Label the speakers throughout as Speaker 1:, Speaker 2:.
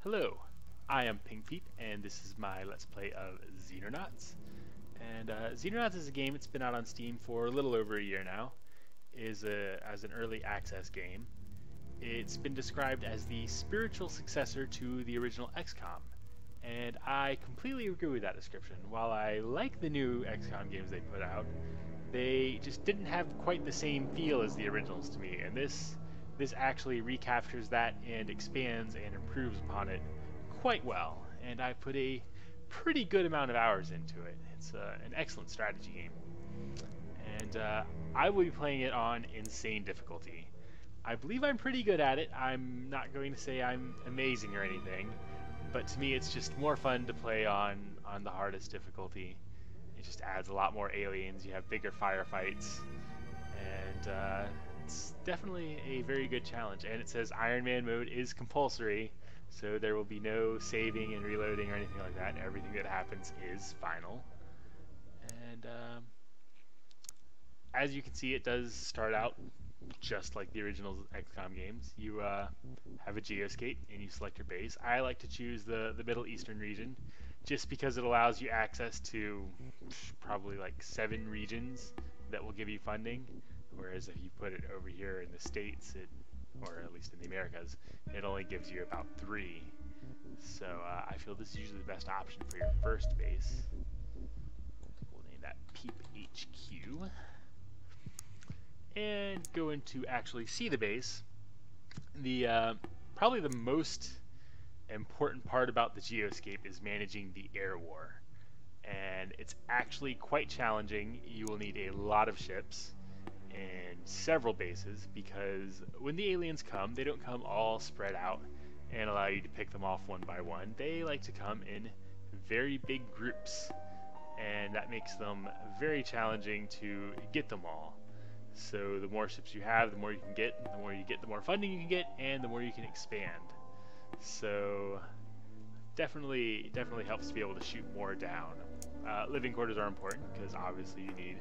Speaker 1: Hello, I am Pinkpeep, and this is my Let's Play of Xenonauts. And Xenonauts is a game that's been out on Steam for a little over a year now. It is as an early access game. It's been described as the spiritual successor to the original XCOM, and I completely agree with that description. While I like the new XCOM games they put out, they just didn't have quite the same feel as the originals to me, and this actually recaptures that and expands and improves upon it quite well, and I put a pretty good amount of hours into it. It's an excellent strategy game, and I will be playing it on insane difficulty. I believe I'm pretty good at it. I'm not going to say I'm amazing or anything, but to me it's just more fun to play on the hardest difficulty. It just adds a lot more aliens, you have bigger firefights, and it's definitely a very good challenge. And it says Iron Man mode is compulsory, so there will be no saving and reloading or anything like that. Everything that happens is final. And as you can see, it does start out just like the original XCOM games. You have a geoscape and you select your base. I like to choose the Middle Eastern region just because it allows you access to probably like 7 regions that will give you funding, whereas if you put it over here in the States, or at least in the Americas, it only gives you about 3. So I feel this is usually the best option for your first base. We'll name that Peep HQ. And go in to actually see the base. The probably the most important part about the geoscape is managing the air war, and it's actually quite challenging. You will need a lot of ships and several bases, because when the aliens come, they don't come all spread out and allow you to pick them off one by one. They like to come in very big groups, and that makes them very challenging to get them all. So the more ships you have, the more you can get. The more you get, the more funding you can get, and the more you can expand. So definitely helps to be able to shoot more down. Living quarters are important because obviously you need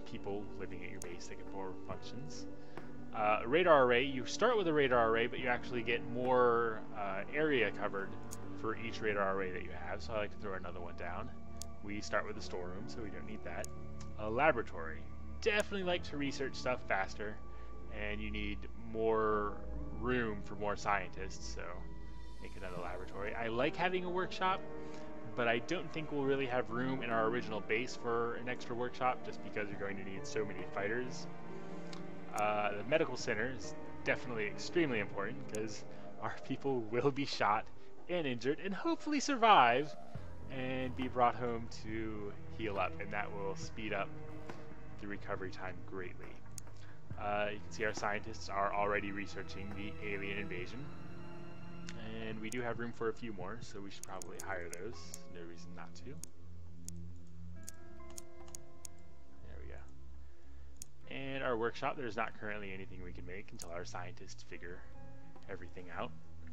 Speaker 1: people living at your base that can perform functions. Radar array, you start with a radar array, but you actually get more area covered for each radar array that you have, so I like to throw another one down. We start with a storeroom, so we don't need that. A laboratory. Definitely like to research stuff faster, and you need more room for more scientists, so make another laboratory. I like having a workshop, but I don't think we'll really have room in our original base for an extra workshop, just because you're going to need so many fighters. The medical center is definitely extremely important, because our people will be shot and injured and hopefully survive and be brought home to heal up, and that will speed up the recovery time greatly. You can see our scientists are already researching the alien invasion, and we do have room for a few more, so we should probably hire those. No reason not to. There we go. And our workshop, there's not currently anything we can make until our scientists figure everything out.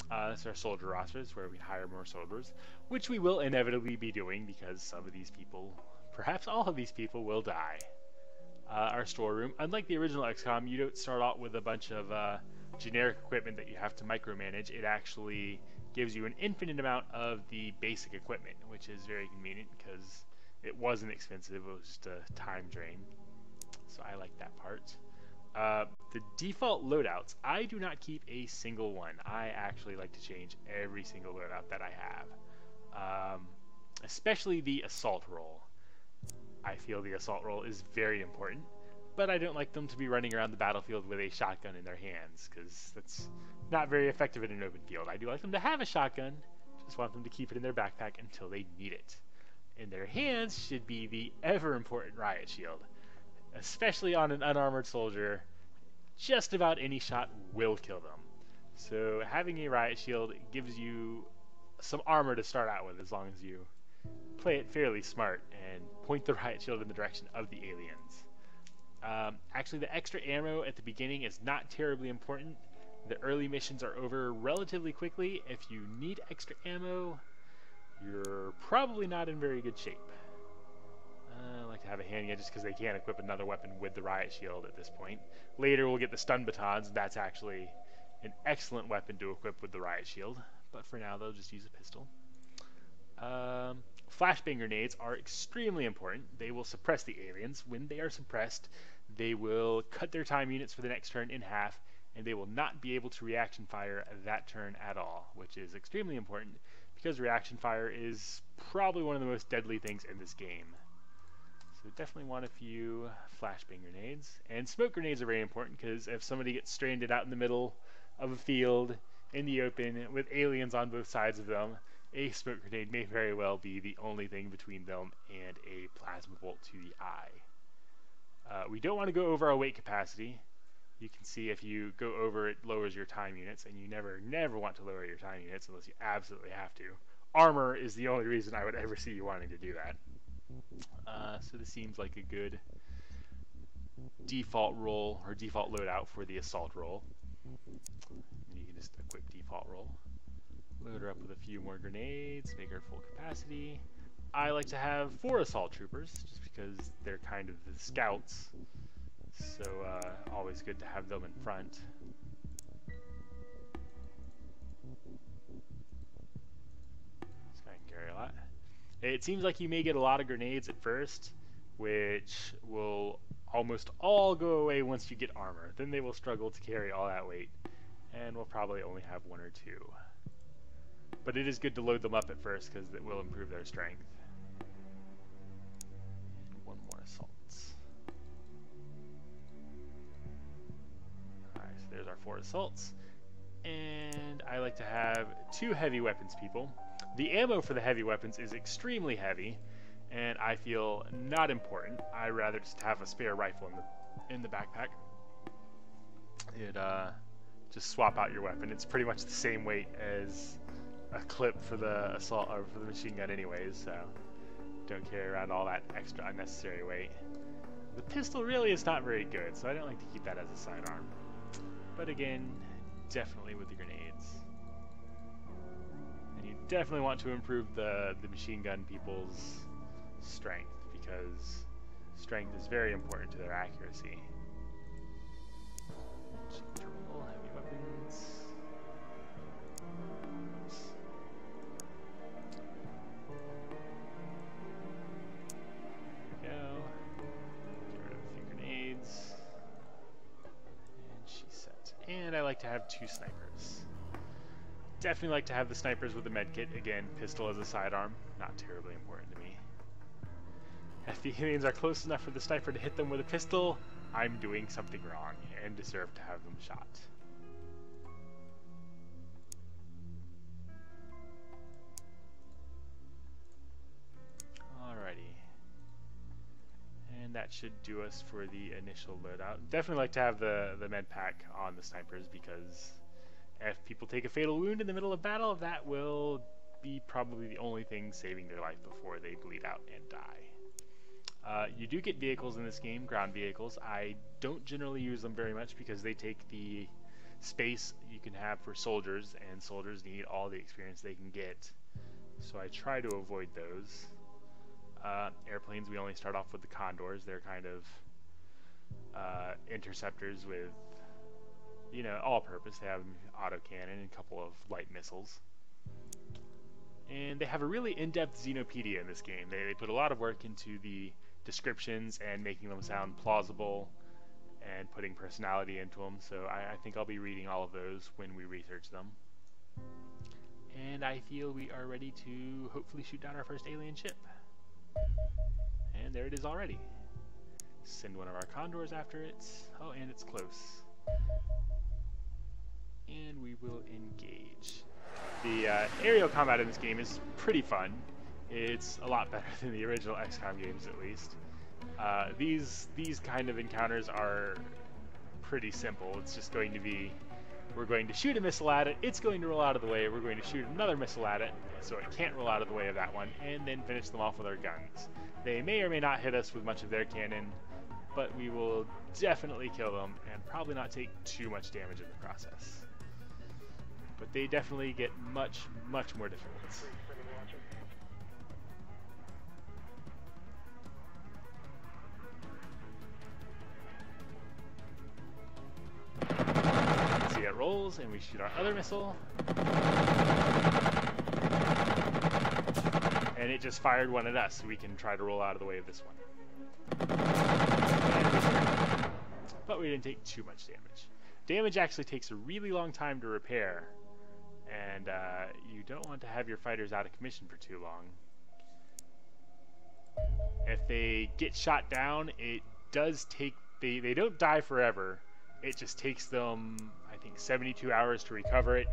Speaker 1: That's our soldier rosters, where we hire more soldiers, which we will inevitably be doing because some of these people, perhaps all of these people, will die. Our storeroom, unlike the original XCOM, you don't start out with a bunch of generic equipment that you have to micromanage. It actually gives you an infinite amount of the basic equipment, which is very convenient because it wasn't expensive, it was just a time drain. So I like that part. The default loadouts, I do not keep a single one. I actually like to change every single loadout that I have, especially the assault role. I feel the assault role is very important, but I don't like them to be running around the battlefield with a shotgun in their hands, because that's not very effective in an open field. I do like them to have a shotgun, just want them to keep it in their backpack until they need it. In their hands should be the ever-important riot shield. Especially on an unarmored soldier, just about any shot will kill them. So having a riot shield gives you some armor to start out with, as long as you play it fairly smart and point the riot shield in the direction of the aliens. Actually, the extra ammo at the beginning is not terribly important. The early missions are over relatively quickly. If you need extra ammo, you're probably not in very good shape. I like to have a handgun just because they can't equip another weapon with the riot shield at this point. Later we'll get the stun batons. That's actually an excellent weapon to equip with the riot shield, but for now they'll just use a pistol. Flashbang grenades are extremely important. They will suppress the aliens. When they are suppressed, they will cut their time units for the next turn in half, and they will not be able to reaction fire that turn at all, which is extremely important because reaction fire is probably one of the most deadly things in this game. So definitely want a few flashbang grenades. And smoke grenades are very important because if somebody gets stranded out in the middle of a field in the open with aliens on both sides of them, a smoke grenade may very well be the only thing between them and a plasma bolt to the eye. We don't want to go over our weight capacity. You can see if you go over, it lowers your time units, and you never want to lower your time units unless you absolutely have to. Armor is the only reason I would ever see you wanting to do that. So this seems like a good default roll, or default loadout for the assault roll. And you can just equip default roll. Load her up with a few more grenades, make her full capacity. I like to have 4 assault troopers, just because they're kind of the scouts. So always good to have them in front. This guy can carry a lot. It seems like you may get a lot of grenades at first, which will almost all go away once you get armor. Then they will struggle to carry all that weight, and we'll probably only have 1 or 2. But it is good to load them up at first because it will improve their strength. And 1 more assault. Alright, so there's our 4 assaults. And I like to have 2 heavy weapons people. The ammo for the heavy weapons is extremely heavy, and I feel not important. I rather just have a spare rifle in the backpack. It just swap out your weapon. It's pretty much the same weight as a clip for the assault or for the machine gun anyways, so don't carry around all that extra unnecessary weight. The pistol really is not very good, so I don't like to keep that as a sidearm. But again, definitely with the grenades. And you definitely want to improve the machine gun people's strength, because strength is very important to their accuracy. Terminal, heavy weapons. There we go. Get rid of a few grenades. And she's set. And I like to have 2 snipers. Definitely like to have the snipers with the medkit. Again, pistol as a sidearm, not terribly important to me. If the aliens are close enough for the sniper to hit them with a pistol, I'm doing something wrong and deserve to have them shot. Alrighty. And that should do us for the initial loadout. Definitely like to have the med pack on the snipers, because if people take a fatal wound in the middle of battle, that will be probably the only thing saving their life before they bleed out and die. You do get vehicles in this game, ground vehicles. I don't generally use them very much because they take the space you can have for soldiers, and soldiers need all the experience they can get. So I try to avoid those. Airplanes, we only start off with the Condors. They're kind of interceptors with, you know, all-purpose. They have autocannon and a couple of light missiles. And they have a really in-depth Xenopedia in this game. They put a lot of work into the descriptions and making them sound plausible and putting personality into them. So I think I'll be reading all of those when we research them. And I feel we are ready to hopefully shoot down our first alien ship. And there it is already. Send one of our Condors after it. Oh, and it's close. And we will engage. The aerial combat in this game is pretty fun. It's a lot better than the original XCOM games, at least. These kind of encounters are pretty simple. It's just going to be, we're going to shoot a missile at it, it's going to roll out of the way, we're going to shoot another missile at it, so it can't roll out of the way of that one, and then finish them off with our guns. They may or may not hit us with much of their cannon, but we will definitely kill them, and probably not take too much damage in the process. But they definitely get much, much more difficult. See, it rolls, and we shoot our other missile. and it just fired one at us, so we can try to roll out of the way of this one. But we didn't take too much damage. Damage actually takes a really long time to repair, and you don't want to have your fighters out of commission for too long. If they get shot down, it does take... They don't die forever. It just takes them, I think, 72 hours to recover it,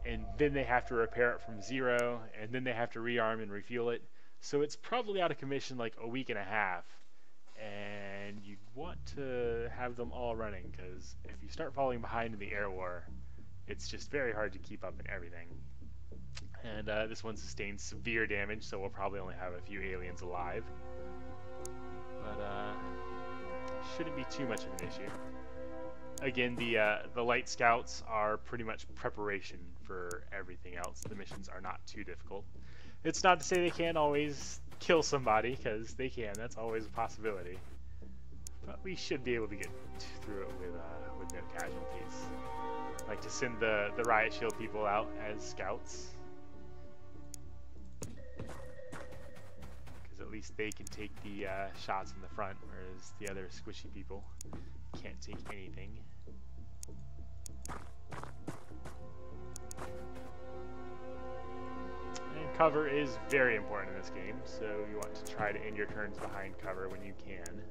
Speaker 1: and then they have to repair it from zero, and then they have to rearm and refuel it. So it's probably out of commission like a week and a half, and you want to have them all running, because if you start falling behind in the air war, it's just very hard to keep up in everything. And this one sustained severe damage, so we'll probably only have a few aliens alive. But shouldn't be too much of an issue. Again, the light scouts are pretty much preparation for everything else. The missions are not too difficult. It's not to say they can't always kill somebody, because they can. That's always a possibility. But we should be able to get through it with no casualties. I like to send the riot shield people out as scouts, because at least they can take the shots in the front, whereas the other squishy people can't take anything. And cover is very important in this game, so you want to try to end your turns behind cover when you can,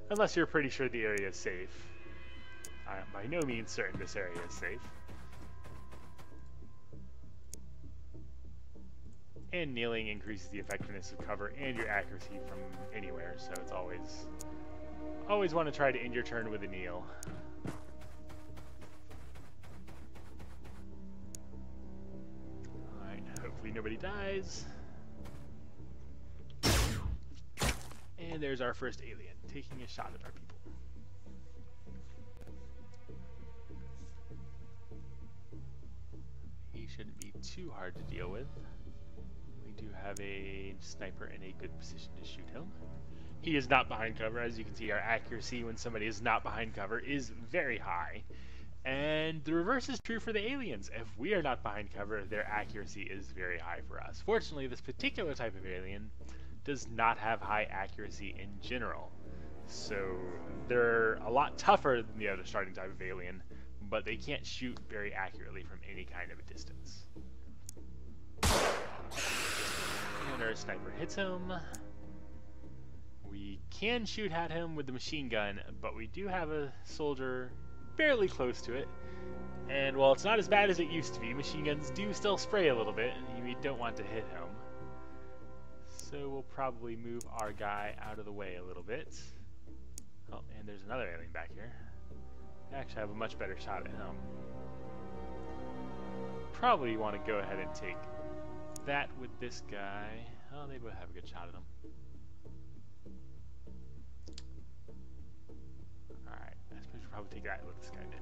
Speaker 1: unless you're pretty sure the area is safe. I am by no means certain this area is safe. And kneeling increases the effectiveness of cover and your accuracy from anywhere, so it's always want to try to end your turn with a kneel. Alright, hopefully nobody dies. And there's our first alien, taking a shot at our people. He shouldn't be too hard to deal with. We do have a sniper in a good position to shoot him. He is not behind cover. As you can see, our accuracy when somebody is not behind cover is very high. And the reverse is true for the aliens. If we are not behind cover, their accuracy is very high for us. Fortunately, this particular type of alien does not have high accuracy in general. So they're a lot tougher than the other starting type of alien, but they can't shoot very accurately from any kind of a distance. And our sniper hits him. We can shoot at him with the machine gun, but we do have a soldier fairly close to it. And while it's not as bad as it used to be, machine guns do still spray a little bit, and we don't want to hit him. So we'll probably move our guy out of the way a little bit. Oh, and there's another alien back here. I actually have a much better shot at him. Probably want to go ahead and take that with this guy. Oh, they both have a good shot at him. Alright, I suppose we'll probably take that with this guy did.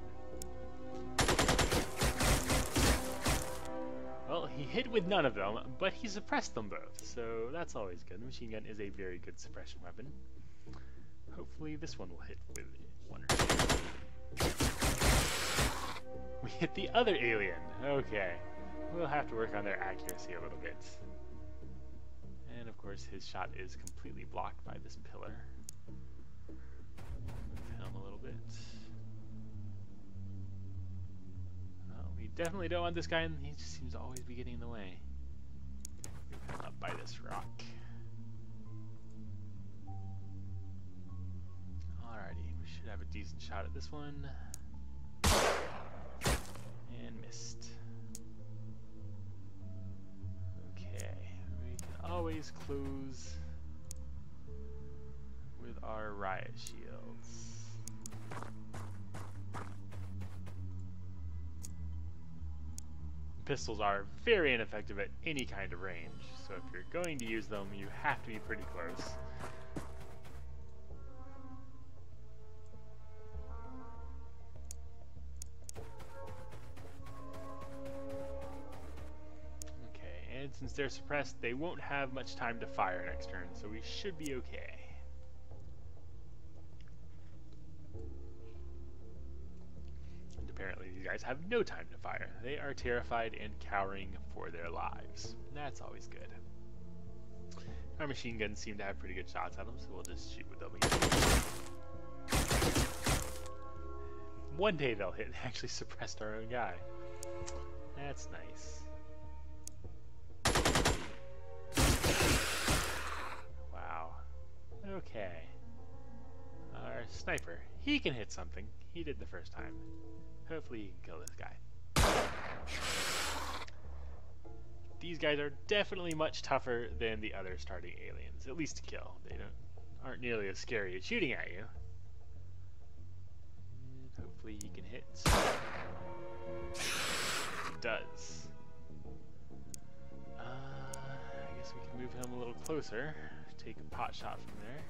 Speaker 1: Well, he hit with none of them, but he suppressed them both, so that's always good. The machine gun is a very good suppression weapon. Hopefully this one will hit with one or two. We hit the other alien. Okay. We'll have to work on their accuracy a little bit. And of course his shot is completely blocked by this pillar. Move him a little bit. Well, we definitely don't want this guy, and he just seems to always be getting in the way. Move him up by this rock. Alrighty, we should have a decent shot at this one. And missed. Always close with our riot shields. Pistols are very ineffective at any kind of range, so if you're going to use them, you have to be pretty close. And since they're suppressed, they won't have much time to fire next turn, so we should be okay. And apparently these guys have no time to fire. They are terrified and cowering for their lives. That's always good. Our machine guns seem to have pretty good shots at them, so we'll just shoot with them again. One day they'll hit and actually suppressed our own guy. That's nice. Wow. Okay. Our sniper. He can hit something. He did the first time. Hopefully he can kill this guy. These guys are definitely much tougher than the other starting aliens, at least to kill. They aren't nearly as scary as shooting at you. And hopefully he can hit. He does. I guess we can move him a little closer. Take a pot shot from there.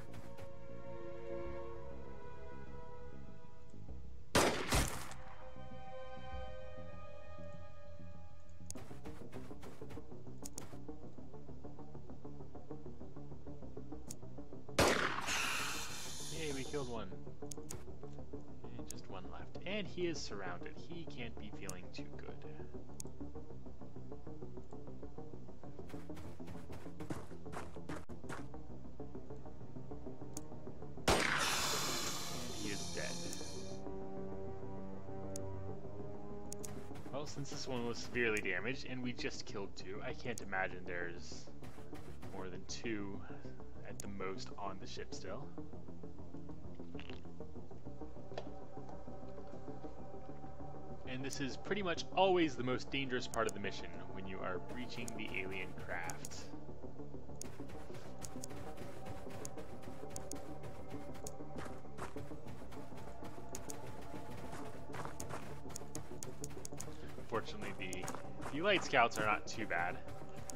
Speaker 1: Yay, we killed one. And just one left. And he is surrounded. He can't be feeling too good. Well, since this one was severely damaged, and we just killed two, I can't imagine there's more than two at the most on the ship still. And this is pretty much always the most dangerous part of the mission, when you are breaching the alien craft. Fortunately, the light scouts are not too bad.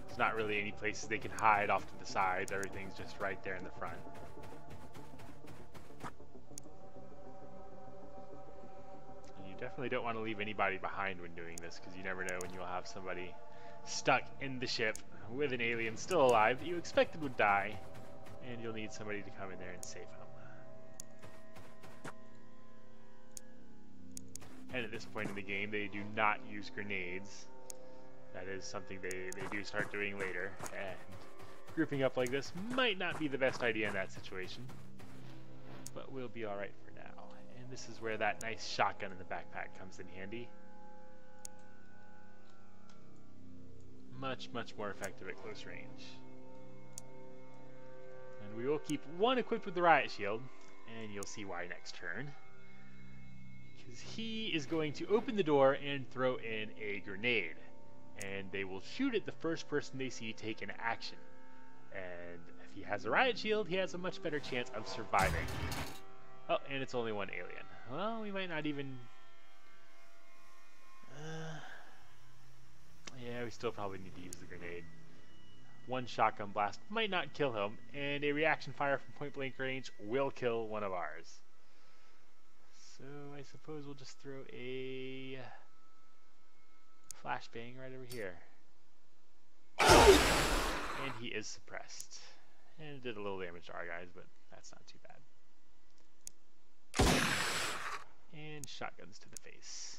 Speaker 1: There's not really any places they can hide off to the sides. Everything's just right there in the front. And you definitely don't want to leave anybody behind when doing this, because you never know when you'll have somebody stuck in the ship with an alien still alive that you expected would die, and you'll need somebody to come in there and save him. And at this point in the game, they do not use grenades. That is something they do start doing later. And grouping up like this might not be the best idea in that situation. But we'll be alright for now. And this is where that nice shotgun in the backpack comes in handy. Much, much more effective at close range. And we will keep one equipped with the riot shield. And you'll see why next turn. He is going to open the door and throw in a grenade, and they will shoot at the first person they see take an action. And if he has a riot shield, he has a much better chance of surviving. Oh, and it's only one alien. Well, we might not even... yeah, we still probably need to use the grenade. One shotgun blast might not kill him, and a reaction fire from point blank range will kill one of ours. So I suppose we'll just throw a flashbang right over here. And he is suppressed. And it did a little damage to our guys, but that's not too bad. And shotguns to the face.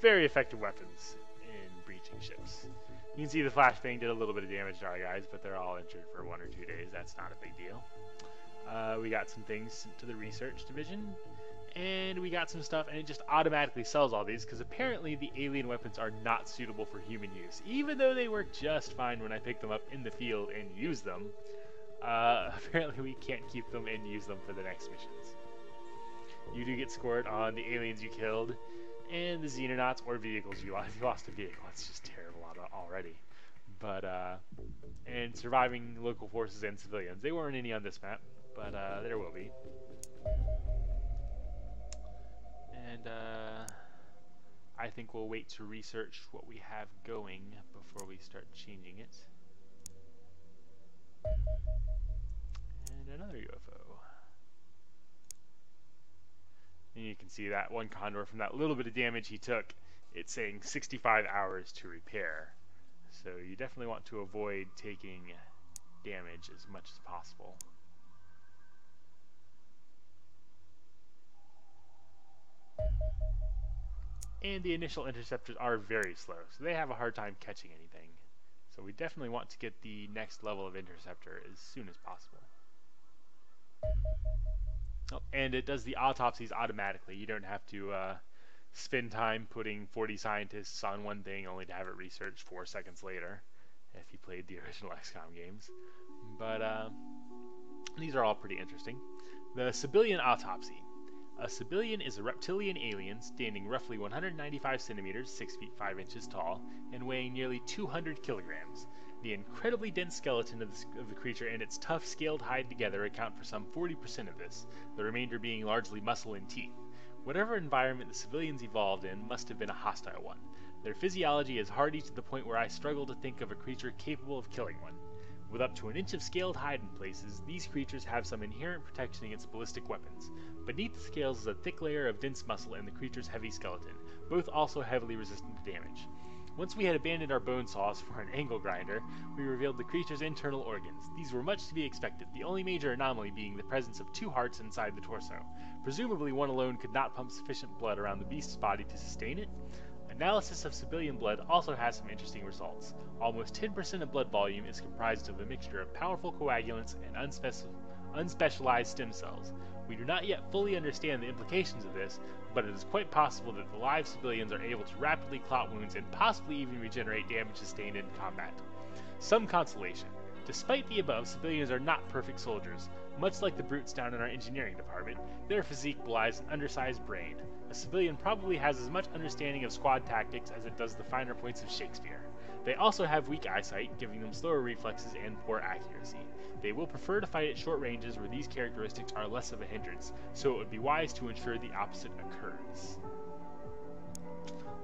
Speaker 1: Very effective weapons in breaching ships. You can see the flashbang did a little bit of damage to our guys, but they're all injured for 1 or 2 days. That's not a big deal. We got some things sent to the research division, and we got some stuff, and it just automatically sells all these, because apparently the alien weapons are not suitable for human use. Even though they work just fine when I pick them up in the field and use them, apparently we can't keep them and use them for the next missions. You do get scored on the aliens you killed, and the Xenonauts or vehicles you lost. If you lost a vehicle, that's just terrible already. But, and surviving local forces and civilians. They weren't any on this map, but there will be. And I think we'll wait to research what we have going before we start changing it. And another UFO. And you can see that one Condor, from that little bit of damage he took, it's saying 65 hours to repair. So you definitely want to avoid taking damage as much as possible. And the initial interceptors are very slow, so they have a hard time catching anything. So we definitely want to get the next level of interceptor as soon as possible. Oh, and it does the autopsies automatically. You don't have to spend time putting 40 scientists on one thing only to have it researched 4 seconds later if you played the original XCOM games. But these are all pretty interesting. The Civilian Autopsy. A civilian is a reptilian alien standing roughly 195 centimeters, 6 feet 5 inches tall, and weighing nearly 200 kilograms. The incredibly dense skeleton of the creature and its tough, scaled hide together account for some 40% of this, the remainder being largely muscle and teeth. Whatever environment the civilians evolved in must have been a hostile one. Their physiology is hardy to the point where I struggle to think of a creature capable of killing one. With up to an inch of scaled hide in places, these creatures have some inherent protection against ballistic weapons. Beneath the scales is a thick layer of dense muscle in the creature's heavy skeleton, both also heavily resistant to damage. Once we had abandoned our bone saws for an angle grinder, we revealed the creature's internal organs. These were much to be expected, the only major anomaly being the presence of 2 hearts inside the torso. Presumably one alone could not pump sufficient blood around the beast's body to sustain it. Analysis of civilian blood also has some interesting results. Almost 10% of blood volume is comprised of a mixture of powerful coagulants and unspecialized stem cells. We do not yet fully understand the implications of this, but it is quite possible that the live civilians are able to rapidly clot wounds and possibly even regenerate damage sustained in combat. Some consolation. Despite the above, civilians are not perfect soldiers. Much like the brutes down in our engineering department, their physique belies an undersized brain. A civilian probably has as much understanding of squad tactics as it does the finer points of Shakespeare. They also have weak eyesight, giving them slower reflexes and poor accuracy. They will prefer to fight at short ranges where these characteristics are less of a hindrance, so it would be wise to ensure the opposite occurs.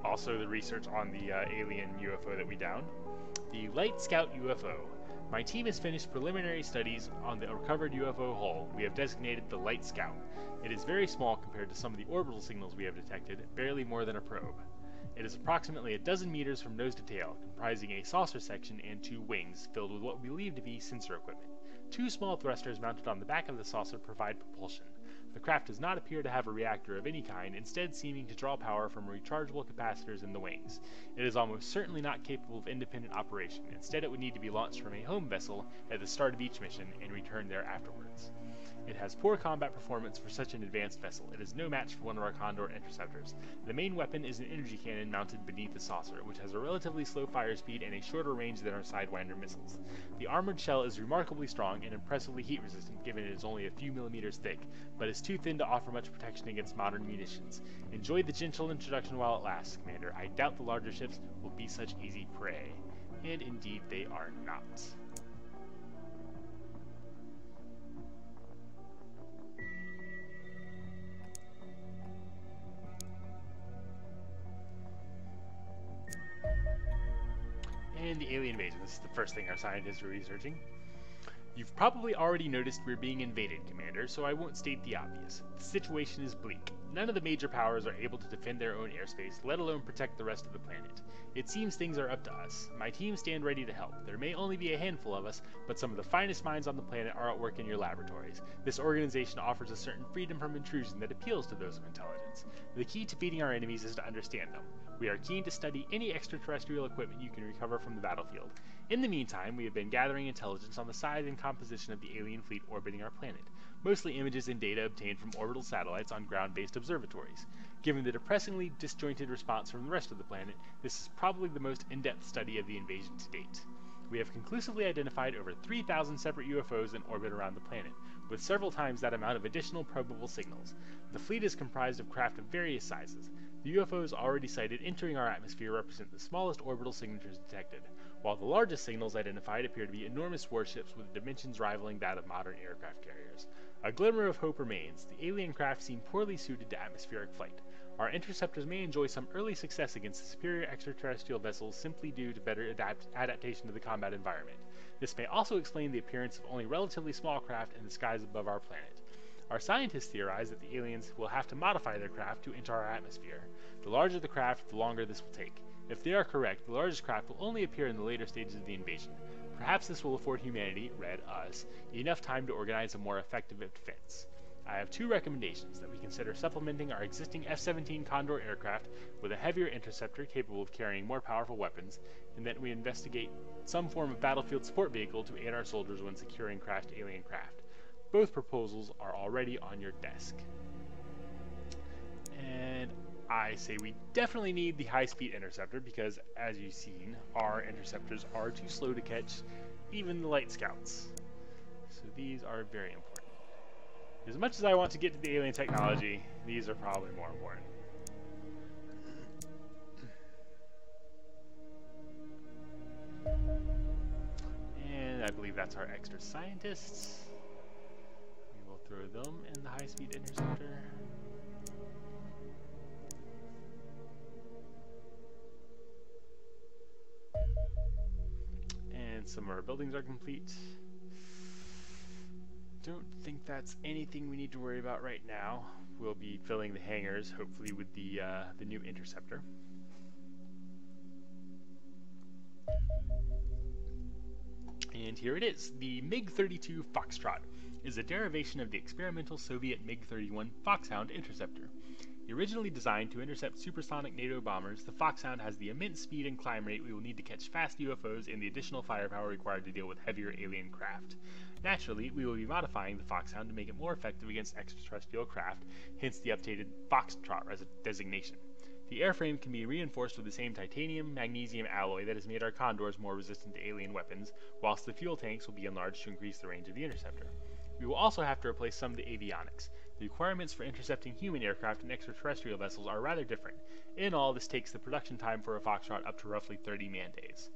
Speaker 1: Also, the research on the alien UFO that we downed. The Light Scout UFO. My team has finished preliminary studies on the recovered UFO hull we have designated the Light Scout. It is very small compared to some of the orbital signals we have detected, barely more than a probe. It is approximately a dozen meters from nose to tail, comprising a saucer section and 2 wings filled with what we believe to be sensor equipment. 2 small thrusters mounted on the back of the saucer provide propulsion. The craft does not appear to have a reactor of any kind, instead seeming to draw power from rechargeable capacitors in the wings. It is almost certainly not capable of independent operation. Instead, it would need to be launched from a home vessel at the start of each mission and returned there afterwards. It has poor combat performance for such an advanced vessel. It is no match for one of our Condor interceptors. The main weapon is an energy cannon mounted beneath the saucer, which has a relatively slow fire speed and a shorter range than our Sidewinder missiles. The armored shell is remarkably strong and impressively heat resistant, given it is only a few millimeters thick, but is too thin to offer much protection against modern munitions. Enjoy the gentle introduction while it lasts, Commander. I doubt the larger ships will be such easy prey. And indeed they are not. And the alien invasion. This is the first thing our scientists are researching. You've probably already noticed we're being invaded, Commander, so I won't state the obvious. The situation is bleak. None of the major powers are able to defend their own airspace, let alone protect the rest of the planet. It seems things are up to us. My team stand ready to help. There may only be a handful of us, but some of the finest minds on the planet are at work in your laboratories. This organization offers a certain freedom from intrusion that appeals to those of intelligence. The key to beating our enemies is to understand them. We are keen to study any extraterrestrial equipment you can recover from the battlefield. In the meantime, we have been gathering intelligence on the size and composition of the alien fleet orbiting our planet, mostly images and data obtained from orbital satellites on ground-based observatories. Given the depressingly disjointed response from the rest of the planet, this is probably the most in-depth study of the invasion to date. We have conclusively identified over 3,000 separate UFOs in orbit around the planet, with several times that amount of additional probable signals. The fleet is comprised of craft of various sizes. The UFOs already sighted entering our atmosphere represent the smallest orbital signatures detected, while the largest signals identified appear to be enormous warships with dimensions rivaling that of modern aircraft carriers. A glimmer of hope remains. The alien craft seem poorly suited to atmospheric flight. Our interceptors may enjoy some early success against the superior extraterrestrial vessels simply due to better adaptation to the combat environment. This may also explain the appearance of only relatively small craft in the skies above our planet. Our scientists theorize that the aliens will have to modify their craft to enter our atmosphere. The larger the craft, the longer this will take. If they are correct, the largest craft will only appear in the later stages of the invasion. Perhaps this will afford humanity, red us, enough time to organize a more effective defense. I have two recommendations: that we consider supplementing our existing F-17 Condor aircraft with a heavier interceptor capable of carrying more powerful weapons, and that we investigate some form of battlefield support vehicle to aid our soldiers when securing crashed alien craft. Both proposals are already on your desk. And I say we definitely need the high-speed interceptor because, as you've seen, our interceptors are too slow to catch even the light scouts. So these are very important. As much as I want to get to the alien technology, these are probably more important. And I believe that's our extra scientists. We will throw them in the high-speed interceptor. And some of our buildings are complete. Don't think that's anything we need to worry about right now. We'll be filling the hangars, hopefully with the new interceptor. And here it is. The MiG-32 Foxtrot is a derivation of the experimental Soviet MiG-31 Foxhound interceptor. Originally designed to intercept supersonic NATO bombers, the Foxhound has the immense speed and climb rate we will need to catch fast UFOs and the additional firepower required to deal with heavier alien craft. Naturally, we will be modifying the Foxhound to make it more effective against extraterrestrial craft, hence the updated Foxtrot designation. The airframe can be reinforced with the same titanium-magnesium alloy that has made our Condors more resistant to alien weapons, whilst the fuel tanks will be enlarged to increase the range of the interceptor. We will also have to replace some of the avionics. The requirements for intercepting human aircraft and extraterrestrial vessels are rather different. In all, this takes the production time for a Foxtrot up to roughly 30 man-days.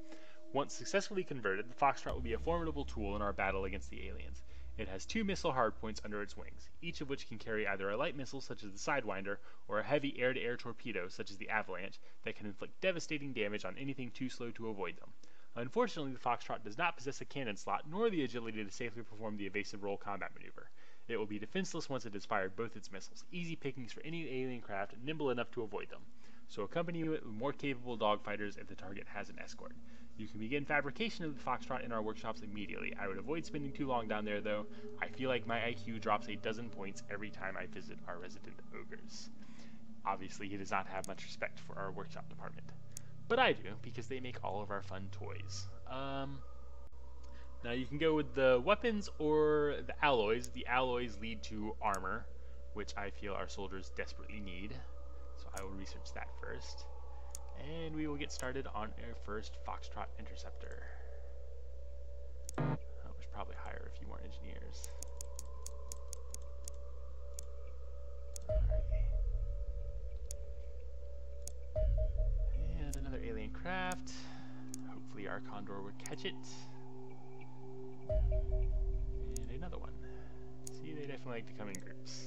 Speaker 1: Once successfully converted, the Foxtrot will be a formidable tool in our battle against the aliens. It has two missile hardpoints under its wings, each of which can carry either a light missile such as the Sidewinder or a heavy air-to-air torpedo such as the Avalanche that can inflict devastating damage on anything too slow to avoid them. Unfortunately, the Foxtrot does not possess a cannon slot nor the agility to safely perform the evasive roll combat maneuver. It will be defenseless once it has fired both its missiles, easy pickings for any alien craft, nimble enough to avoid them. So accompany it with more capable dogfighters if the target has an escort. You can begin fabrication of the Foxtrot in our workshops immediately. I would avoid spending too long down there though. I feel like my IQ drops a dozen points every time I visit our resident ogres. Obviously he does not have much respect for our workshop department. But I do, because they make all of our fun toys. Now you can go with the weapons or the alloys. The alloys lead to armor, which I feel our soldiers desperately need. So I will research that first. And we will get started on our first Foxtrot interceptor. We should probably hire a few more engineers. Alrighty. And another alien craft. Hopefully our Condor would catch it. And another one. See, they definitely like to come in groups.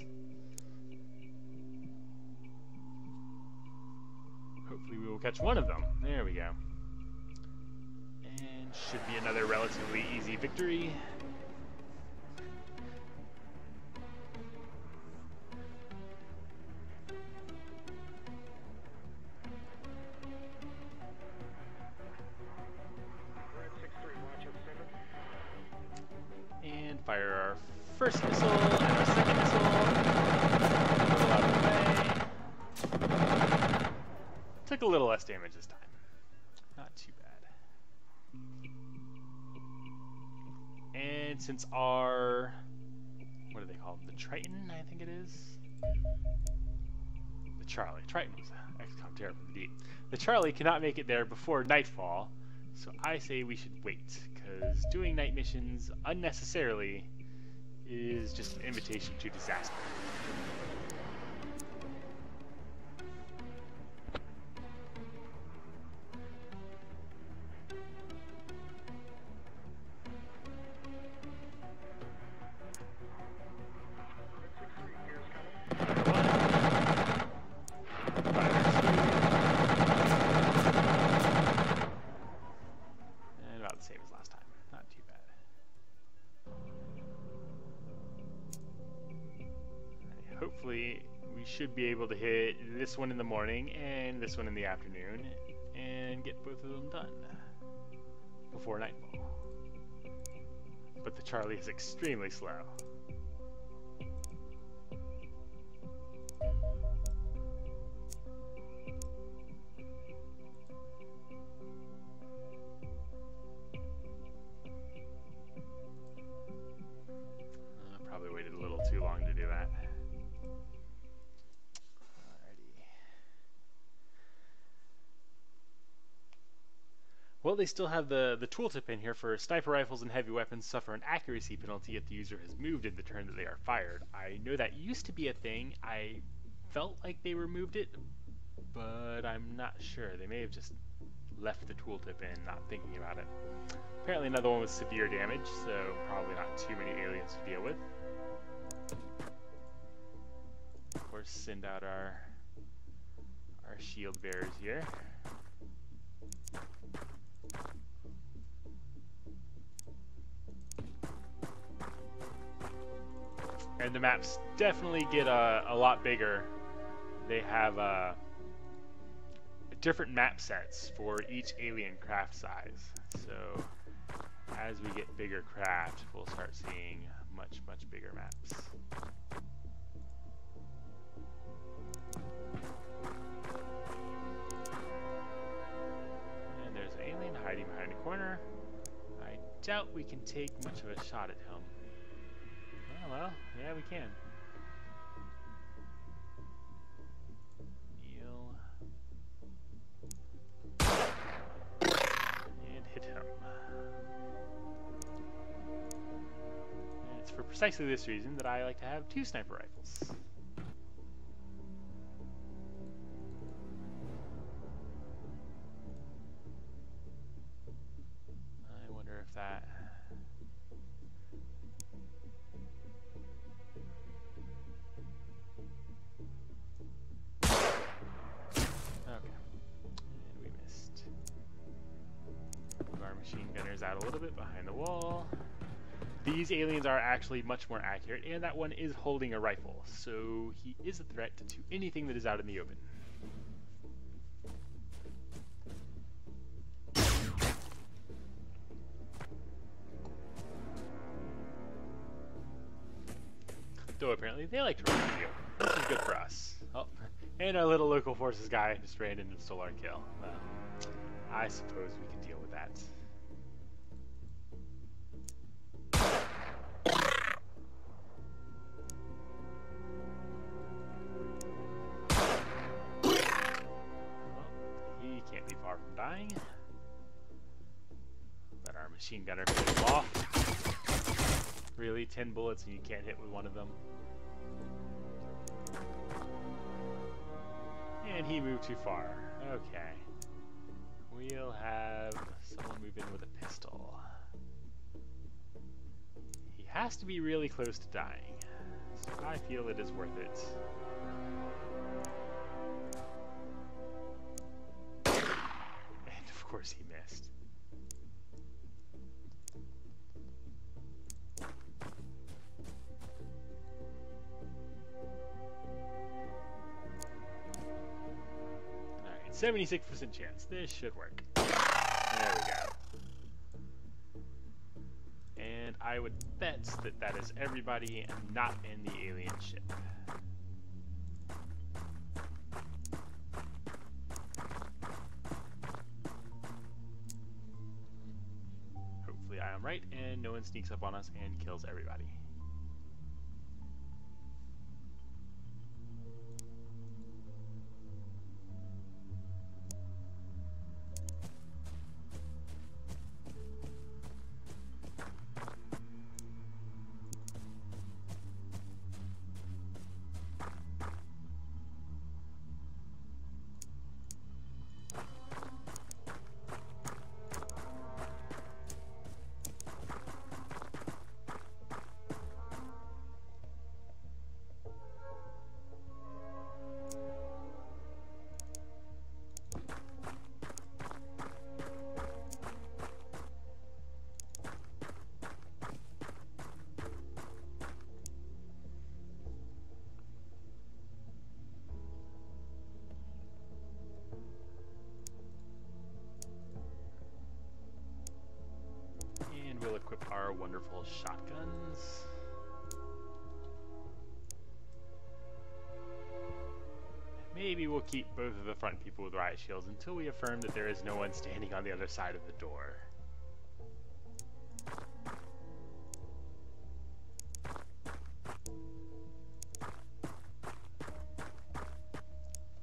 Speaker 1: Hopefully we will catch one of them. There we go. And should be another relatively easy victory. And fire our first missile and our second missile. A little out of the way. Took a little less damage this time. Not too bad. And since our... what do they call them? The Triton, I think it is? The Charlie. Triton was XCOM Terror from the Deep. The Charlie cannot make it there before nightfall, so I say we should wait, because doing night missions unnecessarily is just an invitation to disaster. Hopefully we should be able to hit this one in the morning and this one in the afternoon and get both of them done before nightfall. But the Charlie is extremely slow. they still have the tooltip in here for sniper rifles and heavy weapons suffer an accuracy penalty if the user has moved in the turn that they are fired. I know that used to be a thing. I felt like they removed it, but I'm not sure. They may have just left the tooltip in, not thinking about it. Apparently another one with severe damage, so probably not too many aliens to deal with. Of course, send out our shield bearers here. And the maps definitely get a lot bigger. They have different map sets for each alien craft size. So as we get bigger craft, we'll start seeing much, much bigger maps. And there's an alien hiding behind a corner. I doubt we can take much of a shot at him. Oh, well, yeah, we can. Kneel. And hit him. And it's for precisely this reason that I like to have 2 sniper rifles. I wonder if that... Machine gunners out a little bit behind the wall. These aliens are actually much more accurate, and that one is holding a rifle, so he is a threat to anything that is out in the open. Though apparently they like to run in the open, which is good for us. Oh, and our little local forces guy just ran in and stole our kill. Well, I suppose we can deal with that. Dying. Let our machine gunner finish him off. Really, 10 bullets and you can't hit with one of them. And he moved too far. Okay. We'll have someone move in with a pistol. He has to be really close to dying, so I feel it is worth it. Of course he missed. Alright, 76% chance. This should work. There we go. And I would bet that that is everybody not in the alien ship. Right, and no one sneaks up on us and kills everybody. We'll equip our wonderful shotguns. Maybe we'll keep both of the front people with riot shields until we affirm that there is no one standing on the other side of the door.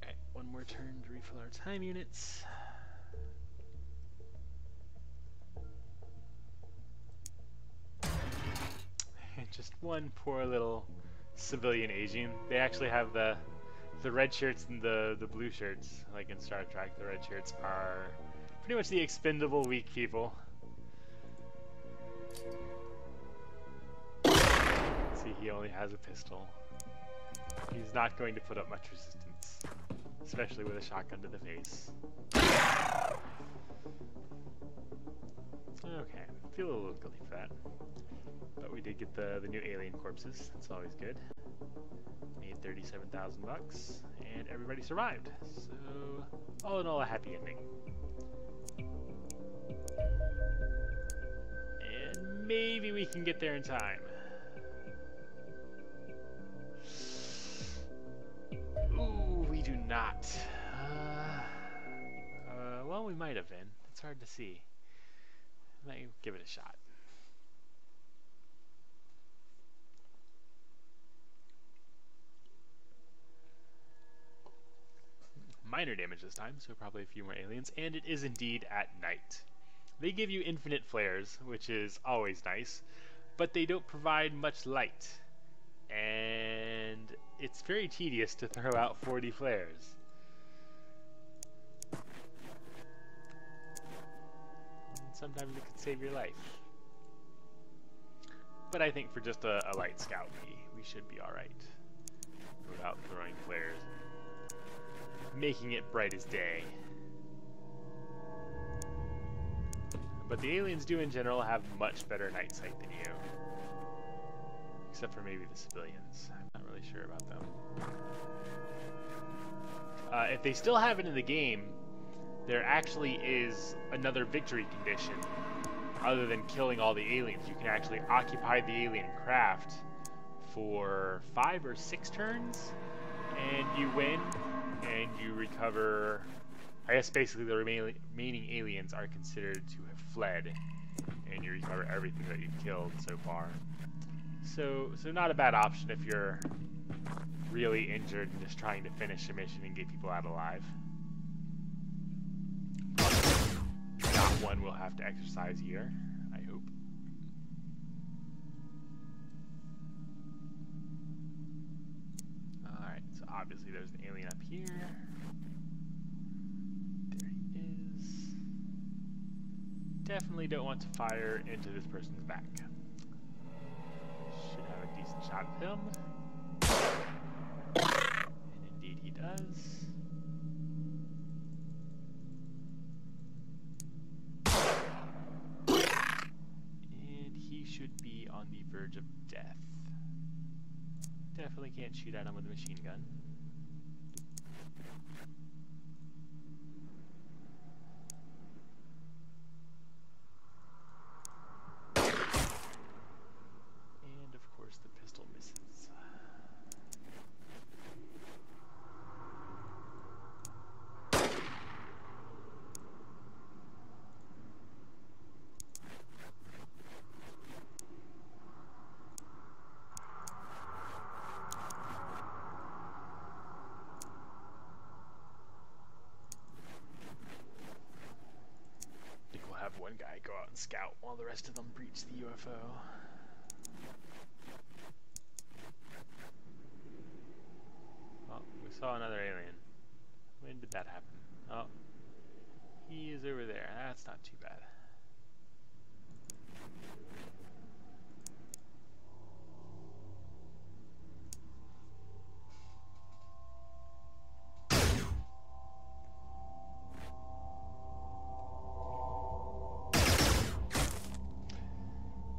Speaker 1: Okay, one more turn to refill our time units. just one poor little civilian Asian. They actually have the red shirts and the blue shirts, like in Star Trek. The red shirts are pretty much the expendable weak people. See, he only has a pistol. He's not going to put up much resistance, especially with a shotgun to the face. Okay, feel a little guilty for that. But we did get the new alien corpses. That's always good. Made 37,000 bucks, and everybody survived. So, all in all, a happy ending. And maybe we can get there in time. Ooh, we do not. Well, we might have been. It's hard to see. Might give it a shot. Minor damage this time, so probably a few more aliens, and it is indeed at night. They give you infinite flares, which is always nice, but they don't provide much light, and it's very tedious to throw out 40 flares. And sometimes it could save your life. But I think for just a light scout, we should be alright without throwing flares. Making it bright as day. But the aliens do in general have much better night sight than you. Except for maybe the civilians. I'm not really sure about them. If they still have it in the game, there actually is another victory condition. Other than killing all the aliens, you can actually occupy the alien craft for 5 or 6 turns, and you win. And you recover, I guess basically the remaining aliens are considered to have fled, and you recover everything that you've killed so far. So not a bad option if you're really injured and just trying to finish a mission and get people out alive. Not one we'll have to exercise here, I hope. Obviously there's an alien up here. There he is. Definitely don't want to fire into this person's back. Should have a decent shot at him. And indeed he does. And he should be on the verge of death. Definitely can't shoot at him with a machine gun. And of course the pistol misses. One guy go out and scout while the rest of them breach the UFO. Oh, we saw another alien. When did that happen? Oh, he is over there. That's not too bad.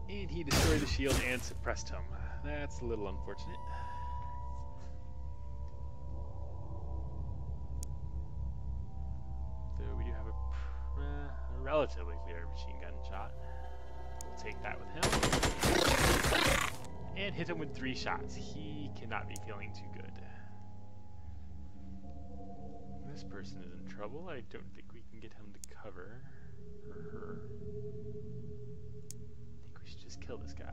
Speaker 1: And he destroyed the shield and suppressed him. That's a little unfortunate. So we do have a relatively clear machine gun shot. We'll take that with him. And hit him with 3 shots. He cannot be feeling too good. This person is in trouble. I don't think we can get him to cover. Or her. We should just kill this guy.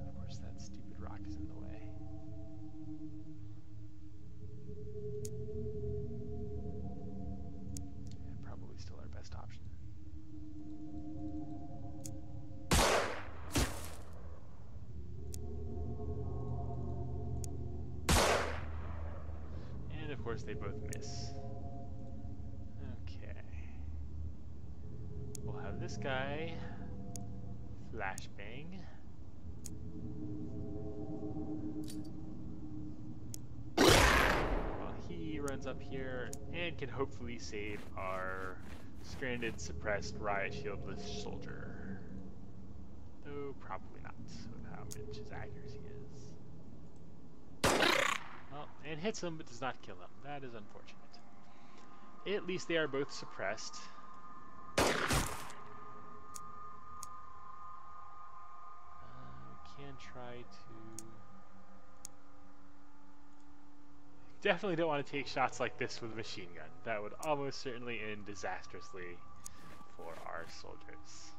Speaker 1: Of course, that stupid rock is in the way. Yeah, probably still our best option. course they both miss. Okay. We'll have this guy flashbang. While he runs up here and can hopefully save our stranded, suppressed, riot shieldless soldier. Though probably not, with how much his accuracy is. Oh, and hits him but does not kill him. That is unfortunate. At least they are both suppressed. Can try to... Definitely don't want to take shots like this with a machine gun. That would almost certainly end disastrously for our soldiers.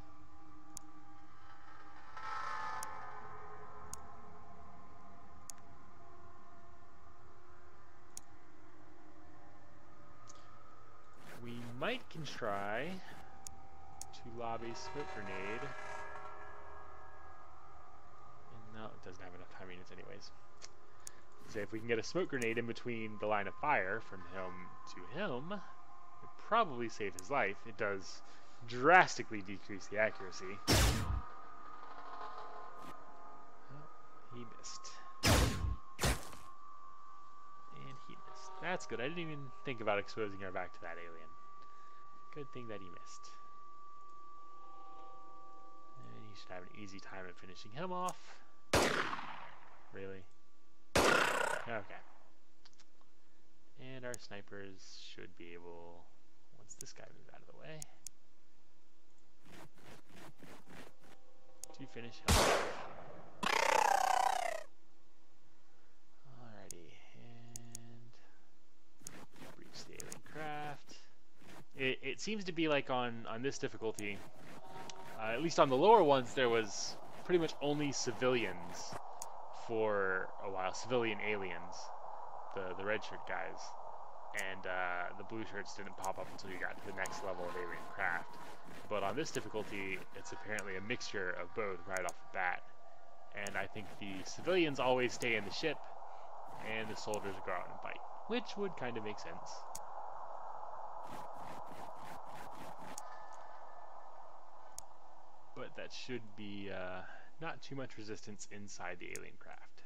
Speaker 1: We might can try to lob a smoke grenade. No, it doesn't have enough time units anyways. So if we can get a smoke grenade in between the line of fire from him to him, it probably save his life. It does drastically decrease the accuracy. Oh, he missed. And he missed. That's good. I didn't even think about exposing our back to that alien. Good thing that he missed. And he should have an easy time at finishing him off. Really? Okay. And our snipers should be able, once this guy moves out of the way, to finish him off. Alrighty, and breach the alien craft. It seems to be like on this difficulty, at least on the lower ones, there was pretty much only civilians for a while, civilian aliens, the red shirt guys, and the blue shirts didn't pop up until you got to the next level of alien craft. But on this difficulty, it's apparently a mixture of both right off the bat, and I think the civilians always stay in the ship, and the soldiers go out and fight, which would kind of make sense. But that should be not too much resistance inside the alien craft.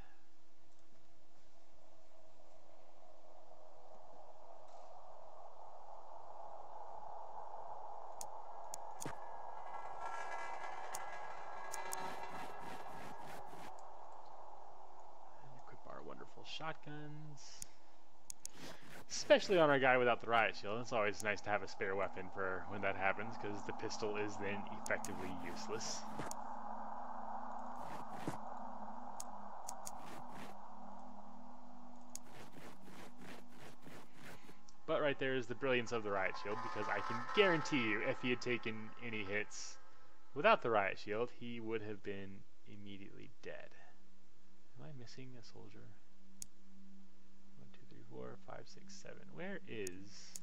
Speaker 1: And equip our wonderful shotguns. Especially on our guy without the riot shield. It's always nice to have a spare weapon for when that happens, because the pistol is then effectively useless. But right there is the brilliance of the riot shield, because I can guarantee you if he had taken any hits without the riot shield, he would have been immediately dead. Am I missing a soldier? 1, 2, 3, 4, 5, 6, 7. Where is...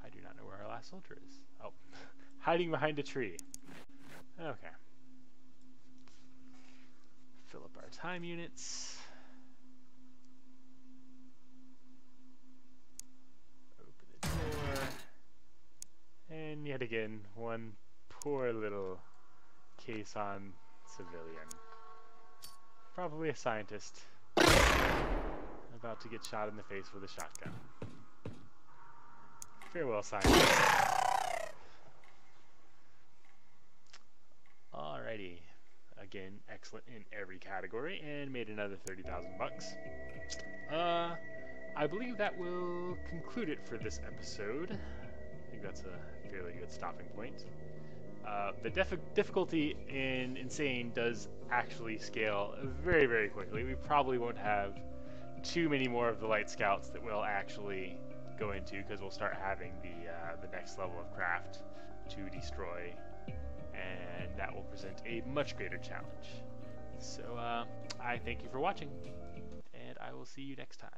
Speaker 1: I do not know where our last soldier is. Oh, hiding behind a tree. Okay. Fill up our time units. Open the door. And yet again, one poor little caisson civilian. Probably a scientist. About to get shot in the face with a shotgun. Farewell, scientist. Alrighty. Again, excellent in every category, and made another 30,000 bucks. I believe that will conclude it for this episode. I think that's a fairly good stopping point. The difficulty in Insane does actually scale very, very quickly. We probably won't have too many more of the light scouts that we'll actually go into, because we'll start having the next level of craft to destroy, and that will present a much greater challenge. So I thank you for watching, and I will see you next time.